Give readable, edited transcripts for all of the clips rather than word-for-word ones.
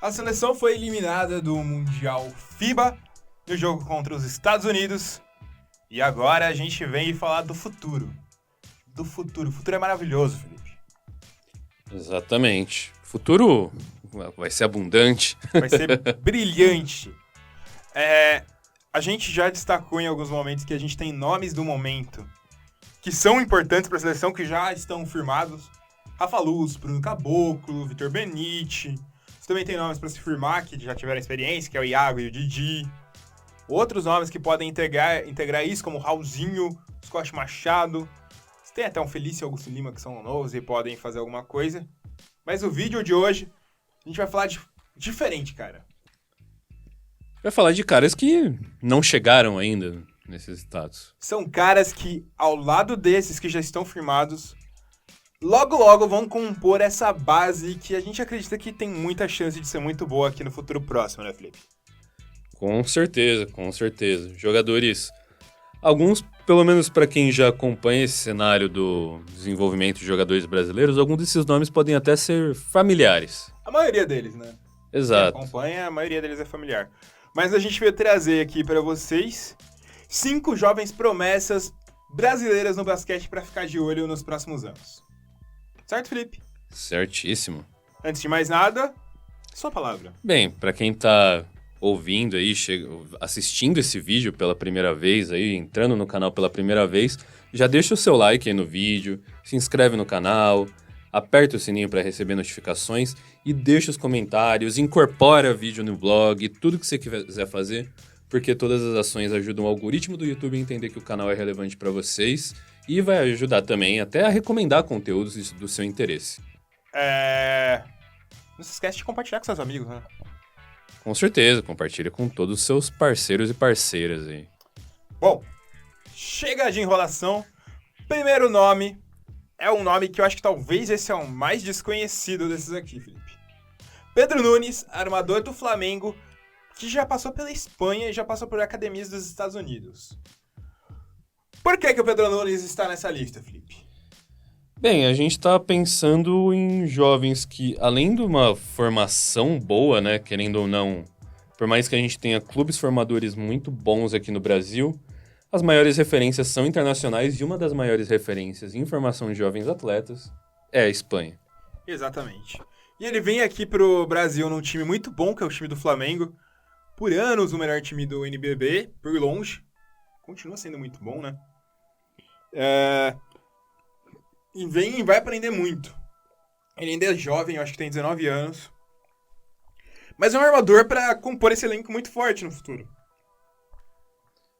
A seleção foi eliminada do Mundial FIBA no jogo contra os Estados Unidos. E agora a gente vem falar do futuro. Do futuro. O futuro é maravilhoso, Felipe. Exatamente. Futuro vai ser abundante. Vai ser brilhante. A gente já destacou em alguns momentos que a gente tem nomes do momento que são importantes para a seleção, que já estão firmados. Rafa Luz, Bruno Caboclo, Vitor Benite. Você também tem nomes para se firmar que já tiveram experiência, que é o Iago e o Didi. Outros nomes que podem integrar isso, como o Raulzinho, Scott Machado. Você tem até um Felício e Augusto Lima, que são novos e podem fazer alguma coisa. Mas o vídeo de hoje, a gente vai falar de diferente, cara. Vai falar de caras que não chegaram ainda nesses status. São caras que, ao lado desses que já estão firmados, logo vão compor essa base que a gente acredita que tem muita chance de ser muito boa aqui no futuro próximo, né, Felipe? Com certeza. Jogadores, alguns, pelo menos para quem já acompanha esse cenário do desenvolvimento de jogadores brasileiros, alguns desses nomes podem até ser familiares. A maioria deles, né? Exato. Quem acompanha, a maioria deles é familiar. Mas a gente veio trazer aqui para vocês 5 jovens promessas brasileiras no basquete para ficar de olho nos próximos anos. Certo, Felipe? Certíssimo. Antes de mais nada, sua palavra. Bem, para quem tá ouvindo aí, assistindo esse vídeo pela primeira vez aí, entrando no canal pela primeira vez, já deixa o seu like aí no vídeo, se inscreve no canal, aperta o sininho para receber notificações e deixa os comentários, incorpora vídeo no blog, tudo que você quiser fazer, porque todas as ações ajudam o algoritmo do YouTube a entender que o canal é relevante para vocês e vai ajudar também até a recomendar conteúdos do seu interesse. Não se esquece de compartilhar com seus amigos, né? Com certeza, compartilha com todos os seus parceiros e parceiras aí. Bom, chega de enrolação. Primeiro nome é um nome que eu acho que talvez esse é o mais desconhecido desses aqui, Felipe. Pedro Nunes, armador do Flamengo, que já passou pela Espanha e já passou por academias dos Estados Unidos. Por que o Pedro Nunes está nessa lista, Felipe? Bem, a gente tá pensando em jovens que, além de uma formação boa, né, querendo ou não, por mais que a gente tenha clubes formadores muito bons aqui no Brasil, as maiores referências são internacionais e uma das maiores referências em formação de jovens atletas é a Espanha. Exatamente. E ele vem aqui pro Brasil num time muito bom, que é o time do Flamengo. Por anos o melhor time do NBB, por longe. Continua sendo muito bom, né? E vai aprender muito. Ele ainda é jovem, eu acho que tem 19 anos. Mas é um armador para compor esse elenco muito forte no futuro.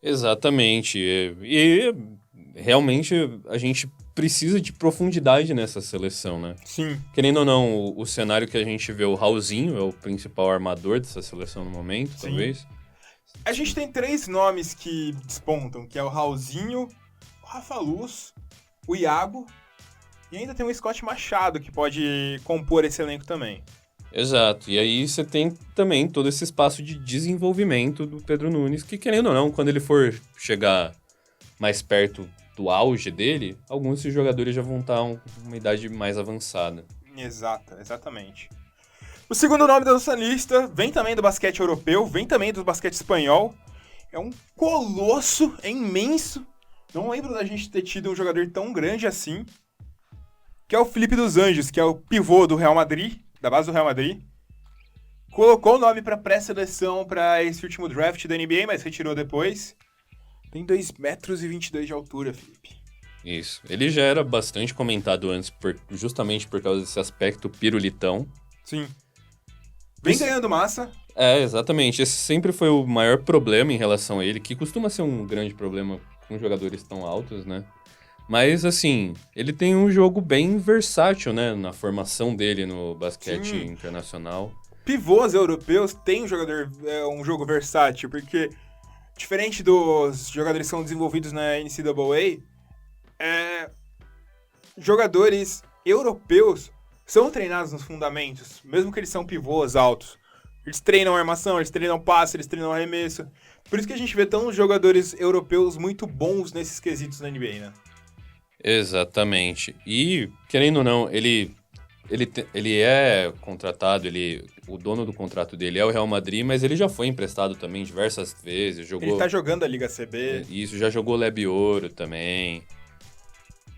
Exatamente. E realmente a gente precisa de profundidade nessa seleção, né? Sim. Querendo ou não, o cenário que a gente vê, o Raulzinho é o principal armador dessa seleção no momento, Sim. talvez. A gente tem 3 nomes que despontam, que é o Raulzinho, o Rafa Luz, o Iago e ainda tem o Scott Machado, que pode compor esse elenco também. Exato. E aí você tem também todo esse espaço de desenvolvimento do Pedro Nunes, que querendo ou não, quando ele for chegar mais perto do auge dele, alguns desses jogadores já vão estar uma idade mais avançada. Exatamente. O segundo nome da nossa lista vem também do basquete europeu, vem também do basquete espanhol. É um colosso, é imenso. Não lembro da gente ter tido um jogador tão grande assim. Que é o Felipe dos Anjos, que é o pivô do Real Madrid, da base do Real Madrid. Colocou o nome para pré-seleção para esse último draft da NBA, mas retirou depois. Tem 2,22 metros de altura, Felipe. Isso. Ele já era bastante comentado antes, justamente por causa desse aspecto pirulitão. Sim. Vem ganhando massa. Exatamente. Esse sempre foi o maior problema em relação a ele, que costuma ser um grande problema com jogadores tão altos, né? Mas, assim, ele tem um jogo bem versátil, né? Na formação dele no basquete internacional. Pivôs europeus têm um jogo versátil, porque, diferente dos jogadores que são desenvolvidos na NCAA, jogadores europeus são treinados nos fundamentos, mesmo que eles são pivôs altos. Eles treinam armação, eles treinam passe, eles treinam arremesso. Por isso que a gente vê tantos jogadores europeus muito bons nesses quesitos na NBA, né? Exatamente. E, querendo ou não, ele Ele é contratado, o dono do contrato dele é o Real Madrid, mas ele já foi emprestado também diversas vezes, Ele tá jogando a Liga CB. Isso, já jogou Lebe Ouro também.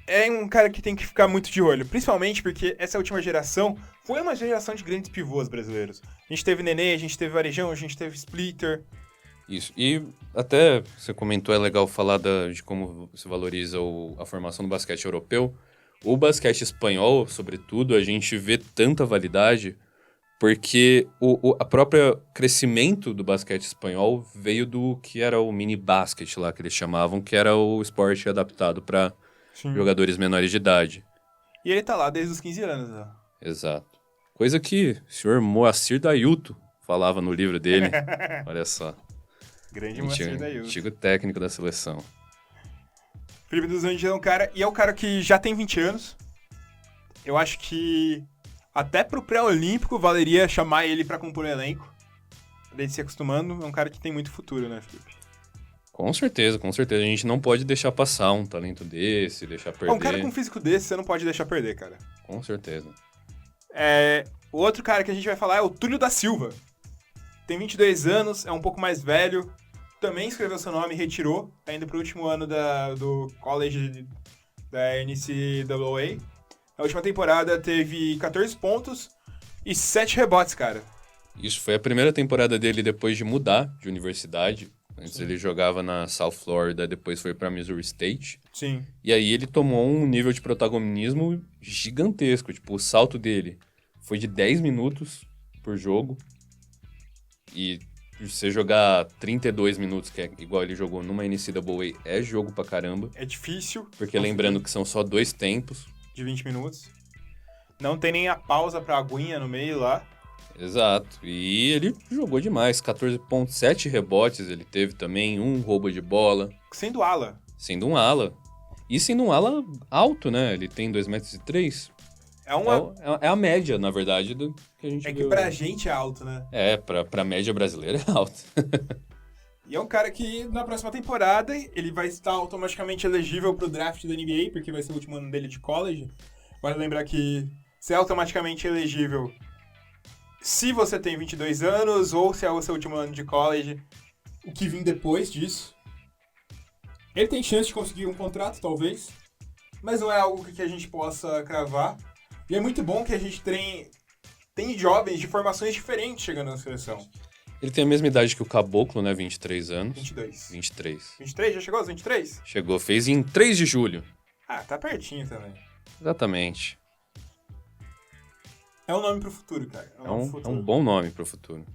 É um cara que tem que ficar muito de olho, principalmente porque essa última geração foi uma geração de grandes pivôs brasileiros. A gente teve Nenê, a gente teve Varejão, a gente teve Splitter. Isso, e até você comentou, é legal falar de como se valoriza a formação do basquete europeu. O basquete espanhol, sobretudo, a gente vê tanta validade porque a própria crescimento do basquete espanhol veio do que era o mini basquete lá, que eles chamavam, que era o esporte adaptado para jogadores menores de idade. E ele tá lá desde os 15 anos, ó. Exato. Coisa que o senhor Moacir Dailton falava no livro dele. Olha só. Grande Moacir Dailton. Antigo técnico da seleção. Felipe dos Anjos é um cara, e é um cara que já tem 20 anos. Eu acho que até pro pré-olímpico valeria chamar ele pra compor o elenco. Pra ele se acostumando, é um cara que tem muito futuro, né, Felipe? Com certeza, com certeza. A gente não pode deixar passar um talento desse, deixar perder. Um cara com um físico desse, você não pode deixar perder, cara. Com certeza. O outro cara que a gente vai falar é o Túlio da Silva. Tem 22 anos, é um pouco mais velho. Também escreveu seu nome e retirou. Tá indo pro último ano do college da NCAA. Na última temporada teve 14 pontos e 7 rebotes, cara. Isso foi a primeira temporada dele depois de mudar de universidade. Antes ele jogava na South Florida, depois foi pra Missouri State. Sim. E aí ele tomou um nível de protagonismo gigantesco. Tipo, o salto dele foi de 10 minutos por jogo. E você jogar 32 minutos, que é igual ele jogou numa NCAA, é jogo pra caramba. É difícil. Porque lembrando que são só 2 tempos. De 20 minutos. Não tem nem a pausa pra aguinha no meio lá. Exato. E ele jogou demais. 14,7 rebotes ele teve também, um roubo de bola. Sendo ala. Sendo um ala. E sendo um ala alto, né? Ele tem 2,3 m. É a média, na verdade, do que a gente viu. É que pra gente é alto, né? Pra média brasileira é alto. E é um cara que, na próxima temporada, ele vai estar automaticamente elegível pro draft da NBA, porque vai ser o último ano dele de college. Vale lembrar que você é automaticamente elegível se você tem 22 anos ou se é o seu último ano de college, o que vem depois disso. Ele tem chance de conseguir um contrato, talvez, mas não é algo que a gente possa cravar. E é muito bom que a gente tem jovens de formações diferentes chegando na seleção. Ele tem a mesma idade que o Caboclo, né? 23 anos. 22. 23. 23? Já chegou aos 23? Chegou, fez em 3 de julho. Ah, tá pertinho também. Exatamente. É um nome pro futuro, cara. É um bom nome pro futuro.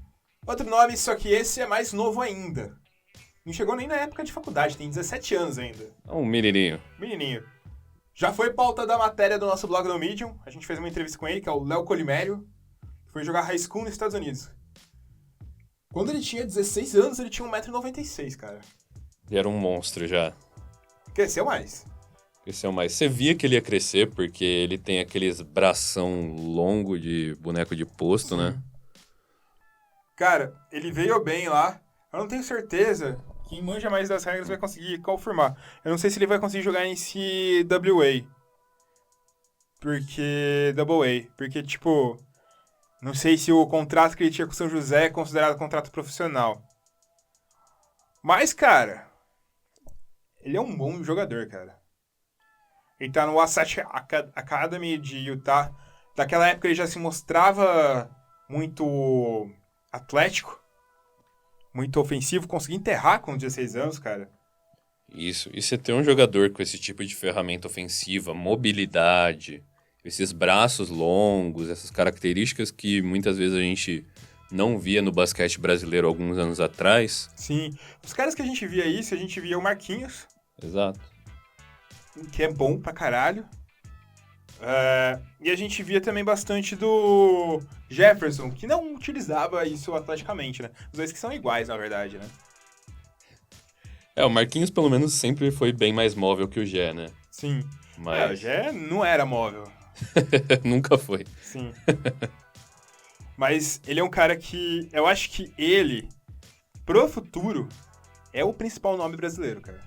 Outro nome, só que esse é mais novo ainda. Não chegou nem na época de faculdade, tem 17 anos ainda. É um menininho. Menininho. Já foi pauta da matéria do nosso blog no Medium. A gente fez uma entrevista com ele, que é o Léo Colimério. Que foi jogar high school nos Estados Unidos. Quando ele tinha 16 anos, ele tinha 1,96 m, cara. Ele era um monstro já. Cresceu mais. Cresceu mais. Você via que ele ia crescer, porque ele tem aqueles bração longo de boneco de posto, né? Cara, ele veio bem lá. Eu não tenho certeza. Quem manja mais das regras vai conseguir confirmar. Eu não sei se ele vai conseguir jogar em CWA. Porque, tipo... Não sei se o contrato que ele tinha com o São José é considerado contrato profissional. Mas, cara... Ele é um bom jogador, cara. Ele tá no Wasatch Academy de Utah. Daquela época ele já se mostrava muito atlético. Muito ofensivo. Conseguia enterrar com 16 anos, cara. Isso. E você ter um jogador com esse tipo de ferramenta ofensiva, mobilidade, esses braços longos, essas características que muitas vezes a gente não via no basquete brasileiro alguns anos atrás. Sim. Os caras que a gente via isso, a gente via o Marquinhos. Exato. Que é bom pra caralho. E a gente via também bastante do Jefferson, que não utilizava isso atleticamente, né? Os dois que são iguais, na verdade, né? O Marquinhos pelo menos sempre foi bem mais móvel que o Gé, né? Sim. Mas... o Gé não era móvel. Nunca foi. Sim. Mas ele é um cara que... Eu acho que ele, pro futuro, é o principal nome brasileiro, cara.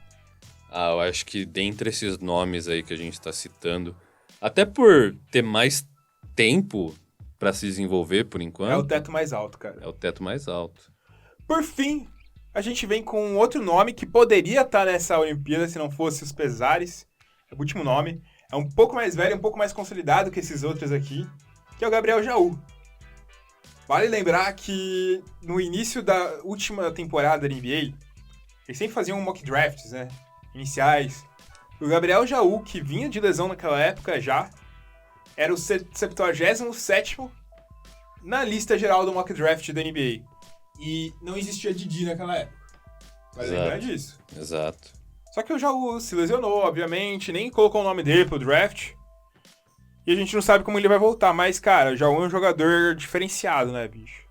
Eu acho que dentre esses nomes aí que a gente tá citando, até por ter mais tempo pra se desenvolver por É o enquanto. teto mais alto, cara. É o teto mais alto. Por fim, a gente vem com outro nome que poderia estar nessa Olimpíada se não fosse os pesares. É o último nome. É um pouco mais velho, um pouco mais consolidado que esses outros aqui, que é o Gabriel Jaú. Vale lembrar que no início da última temporada da NBA, eles sempre faziam mock drafts, né? Iniciais. O Gabriel Jaú, que vinha de lesão naquela época já, era o 77º na lista geral do mock draft da NBA. E não existia Didi naquela época. Vai lembrar disso. Exato. Só que o Jaú se lesionou, obviamente, nem colocou o nome dele pro draft. E a gente não sabe como ele vai voltar. Mas, cara, o Jaú é um jogador diferenciado, né, bicho?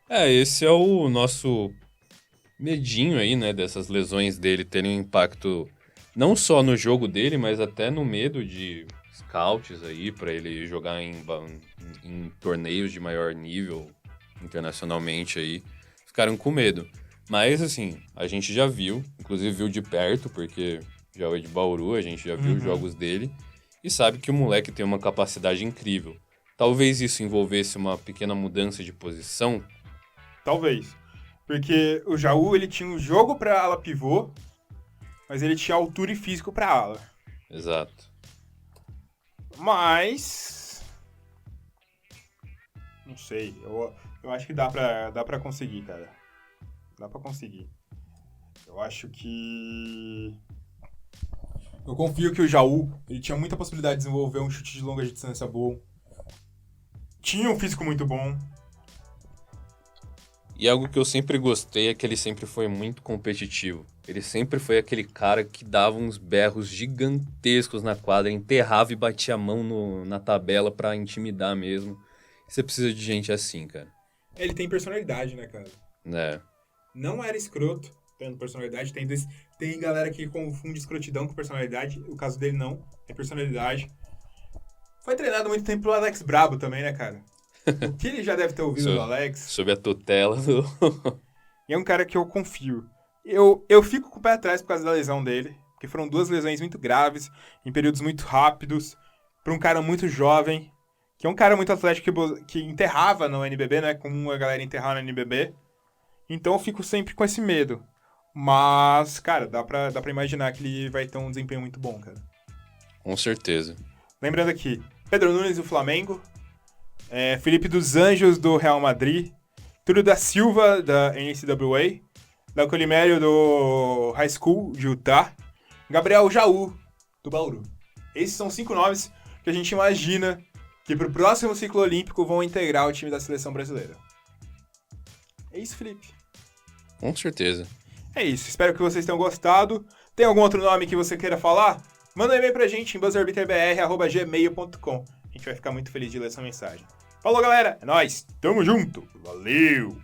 Esse é o nosso medinho aí, né, dessas lesões dele terem um impacto não só no jogo dele, mas até no medo de scouts aí, pra ele jogar em torneios de maior nível internacionalmente aí. Ficaram com medo. Mas, assim, a gente já viu, inclusive viu de perto, porque já é de Bauru, a gente já viu os jogos dele, e sabe que o moleque tem uma capacidade incrível. Talvez isso envolvesse uma pequena mudança de posição. Talvez. Porque o Jaú, ele tinha um jogo pra ala pivô, mas ele tinha altura e físico pra ala. Exato. Mas... não sei. Eu acho que dá pra conseguir, cara. Dá pra conseguir. Eu acho que... eu confio que o Jaú, ele tinha muita possibilidade de desenvolver um chute de longa distância bom. Tinha um físico muito bom. E algo que eu sempre gostei é que ele sempre foi muito competitivo. Ele sempre foi aquele cara que dava uns berros gigantescos na quadra, enterrava e batia a mão na tabela pra intimidar mesmo. Você precisa de gente assim, cara. Ele tem personalidade, né, cara? Né? Não era escroto, tendo personalidade. Tem galera que confunde escrotidão com personalidade. O caso dele não, é personalidade. Foi treinado muito tempo pelo Alex Brabo também, né, cara? O que ele já deve ter ouvido do Alex. Sob a tutela do... E é um cara que eu confio. Eu fico com o pé atrás por causa da lesão dele, porque foram 2 lesões muito graves, em períodos muito rápidos, para um cara muito jovem, que é um cara muito atlético que enterrava no NBB, né? Como a galera enterrar no NBB. Então eu fico sempre com esse medo. Mas, cara, dá pra imaginar que ele vai ter um desempenho muito bom, cara. Com certeza. Lembrando aqui, Pedro Nunes do Flamengo, Felipe dos Anjos do Real Madrid, Túlio da Silva da NCAA, Léo Colimério do High School de Utah, Gabriel Jaú do Bauru. Esses são 5 nomes que a gente imagina que pro próximo ciclo olímpico vão integrar o time da seleção brasileira. É isso, Felipe. Com certeza. É isso, espero que vocês tenham gostado. Tem algum outro nome que você queira falar? Manda um e-mail pra gente em buzzerbiterbr@gmail.com. A gente vai ficar muito feliz de ler essa mensagem. Falou, galera. É nóis. Tamo junto. Valeu.